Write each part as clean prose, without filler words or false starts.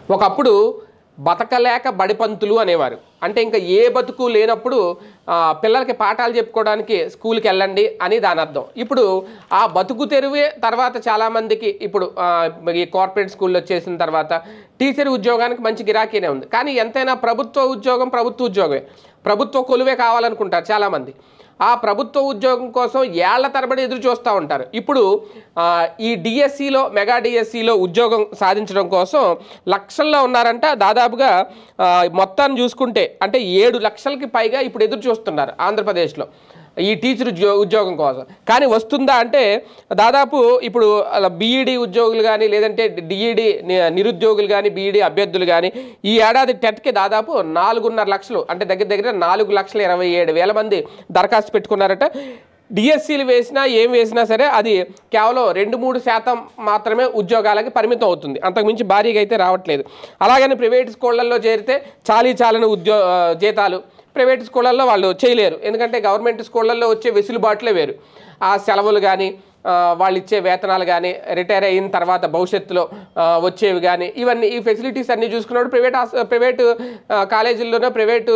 ఒకప్పుడు బతకలేక బడిపంతులు అనేవారు. అంటే ఇంకా ఏ బతుకు లేనప్పుడు పిల్లలకి పాఠాలు చెప్పుకోవడానికి స్కూల్కి వెళ్ళండి అని దాని అర్థం. ఇప్పుడు ఆ బతుకు తెరువే తర్వాత చాలామందికి ఇప్పుడు ఈ కార్పొరేట్ స్కూల్లో వచ్చేసిన తర్వాత టీచర్ ఉద్యోగానికి మంచి గిరాకీనే ఉంది. కానీ ఎంతైనా ప్రభుత్వ ఉద్యోగమే, ప్రభుత్వ కొలువే కావాలనుకుంటారు చాలామంది. ఆ ప్రభుత్వ ఉద్యోగం కోసం ఏళ్ల తరబడి ఎదురు చూస్తూ ఉంటారు. ఇప్పుడు ఈ డిఎస్సిలో మెగా డిఎస్సిలో ఉద్యోగం సాధించడం కోసం లక్షల్లో ఉన్నారంట. దాదాపుగా మొత్తాన్ని చూసుకుంటే అంటే 7 లక్షలకి పైగా ఇప్పుడు ఎదురు చూస్తున్నారు ఆంధ్రప్రదేశ్లో ఈ టీచర్ ఉద్యోగం కోసం. కానీ వస్తుందా అంటే దాదాపు ఇప్పుడు బీఈడి ఉద్యోగులు కానీ లేదంటే డిఈడి నిరుద్యోగులు కానీ బీఈడి అభ్యర్థులు కానీ ఈ ఏడాది టెట్కి దాదాపు 4.5 లక్షలు అంటే దగ్గర 4,27,000 మంది దరఖాస్తు పెట్టుకున్నారట. డిఎస్సీలు వేసినా ఏం వేసినా సరే అది కేవలం 2-3% మాత్రమే ఉద్యోగాలకి పరిమితం అవుతుంది. అంతకుమించి భారీగా అయితే రావట్లేదు. అలాగని ప్రైవేట్ స్కూళ్ళల్లో చేరితే చాలని జీతాలు ప్రైవేట్ స్కూళ్ళల్లో వాళ్ళు చేయలేరు. ఎందుకంటే గవర్నమెంట్ స్కూళ్ళల్లో వచ్చే వెసులుబాట్లే వేరు. ఆ సెలవులు కానీ వాళ్ళు ఇచ్చే వేతనాలు కానీ రిటైర్ అయిన తర్వాత భవిష్యత్తులో వచ్చేవి కానీ ఇవన్నీ ఈ ఫెసిలిటీస్ అన్నీ చూసుకున్నప్పుడు ప్రైవేటు కాలేజీల్లోనో ప్రైవేటు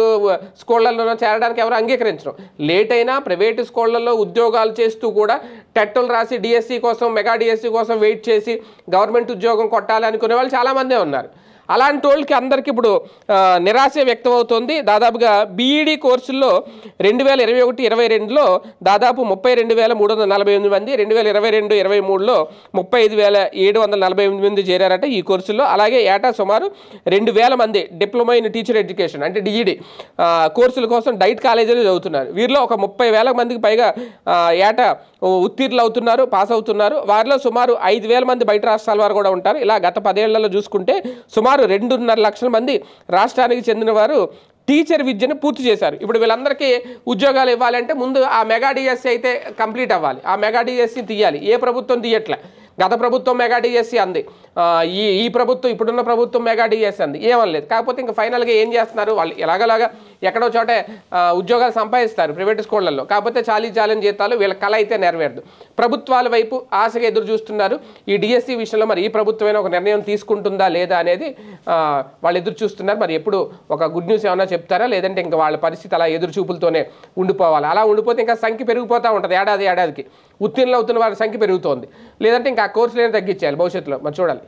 స్కూళ్ళల్లోనో చేరడానికి ఎవరు అంగీకరించరు. లేట్ అయినా ప్రైవేటు స్కూళ్ళల్లో ఉద్యోగాలు చేస్తూ కూడా టెట్టులు రాసి డిఎస్సి కోసం మెగా డిఎస్సి కోసం వెయిట్ చేసి గవర్నమెంట్ ఉద్యోగం కొట్టాలి అనుకునే వాళ్ళు చాలామందే ఉన్నారు. అలాంటి వాళ్ళకి అందరికీ ఇప్పుడు నిరాశ వ్యక్తమవుతోంది. దాదాపుగా బీఈడి కోర్సుల్లో 2021-22లో దాదాపు 32,348 మంది, 2022-23లో 35,748 మంది చేరారట ఈ కోర్సుల్లో. అలాగే ఏటా సుమారు 2,000 మంది డిప్లొమా ఇన్ టీచర్ ఎడ్యుకేషన్ అంటే డిఈడి కోర్సుల కోసం డైట్ కాలేజీలు చదువుతున్నారు. వీరిలో ఒక 30,000 మందికి పైగా ఏటా ఉత్తీర్ణులు అవుతున్నారు, పాస్ అవుతున్నారు. వారిలో సుమారు 5,000 మంది బయట రాష్ట్రాల వారు కూడా ఉంటారు. ఇలా గత 10 ఏళ్లలో చూసుకుంటే సుమారు 2.5 లక్షల మంది రాష్ట్రానికి చెందిన వారు టీచర్ విద్యను పూర్తి చేశారు. ఇప్పుడు వీళ్ళందరికీ ఉద్యోగాలు ఇవ్వాలంటే ముందు ఆ మెగా డిఎస్సి అయితే కంప్లీట్ అవ్వాలి. ఆ మెగా డిఎస్సి తీయాలి. ఏ ప్రభుత్వం తీయట్లే. గత ప్రభుత్వం మెగా డిఎస్సి అంది, ఈ ప్రభుత్వం ఇప్పుడున్న ప్రభుత్వం మెగా డిఎస్సి అంది, ఏమనలేదు. కాకపోతే ఇంకా ఫైనల్గా ఏం చేస్తున్నారు వాళ్ళు ఎలాగలాగా ఎక్కడో చోటే ఉద్యోగాలు సంపాదిస్తారు ప్రైవేట్ స్కూళ్ళల్లో. కాకపోతే చాలని జీతాలు వీళ్ళ కళ అయితే నెరవేరదు. ప్రభుత్వాల వైపు ఆశగా ఎదురు చూస్తున్నారు. ఈ డిఎస్సి విషయంలో మరి ఈ ప్రభుత్వమైన ఒక నిర్ణయం తీసుకుంటుందా లేదా అనేది వాళ్ళు ఎదురు చూస్తున్నారు. మరి ఎప్పుడు ఒక గుడ్ న్యూస్ ఏమైనా చెప్తారా లేదంటే ఇంకా వాళ్ళ పరిస్థితి అలా ఎదురు చూపులతోనే ఉండిపోవాలి. అలా ఉండిపోతే ఇంకా సంఖ్య పెరిగిపోతూ ఉంటుంది. ఏడాదికి ఉత్తీర్ణులు అవుతున్న వారి సంఖ్య పెరుగుతోంది. లేదంటే ఇంకా ఆ కోర్సులు తగ్గించేయాలి భవిష్యత్తులో. మరి చూడాలి.